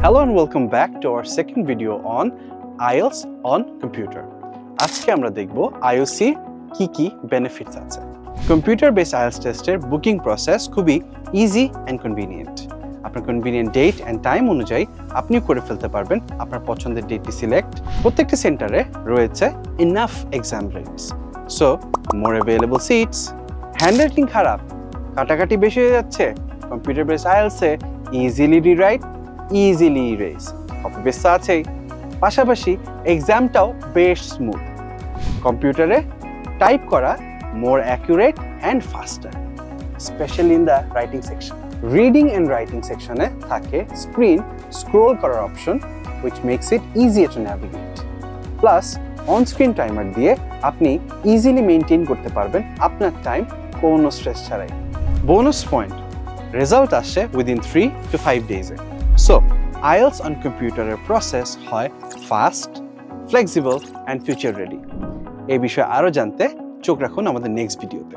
Hello and welcome back to our second video on IELTS on computer. আজকে আমরা দেখব IOC কি benefits আছে। Computer based IELTS টেস্টের বুকিং প্রসেস খুবই ইজি এন্ড কনভিনিয়েন্ট। আপনার কনভিনিয়েন্ট ডেট এন্ড টাইম অনুযায়ী আপনি করে ফেলতে পারবেন আপনার পছন্দের ডেটটি সিলেক্ট। প্রত্যেকটা সেন্টারে রয়েছে enough exam rates. So more available seats. Handwriting খারাপ, কাটাকাটি বেশি হয়ে যাচ্ছে, কম্পিউটার বেস আইএলটিএস-এ easily rewrite, easily erase, copy paste আছেই, পাশাপাশি এক্সামটাও বেশ স্মুথ। কম্পিউটারে টাইপ করা more accurate and faster, specially in the writing section. Reading and writing সেকশনে থাকে স্ক্রিন স্ক্রোল করার option, which makes it easier to navigate. Plus on screen timer দিয়ে আপনি ইজিলি মেইনটেইন করতে পারবেন আপনার টাইম কোনো স্ট্রেস ছাড়াই। বোনাস পয়েন্ট, রেজাল্ট আসে উইদিন 3 to 5 ডেজে। সো IELTS অন কম্পিউটারের প্রসেস হয় fast, flexible and future ready. এই বিষয়ে আরও জানতে চোখ রাখুন আমাদের নেক্সট ভিডিওতে।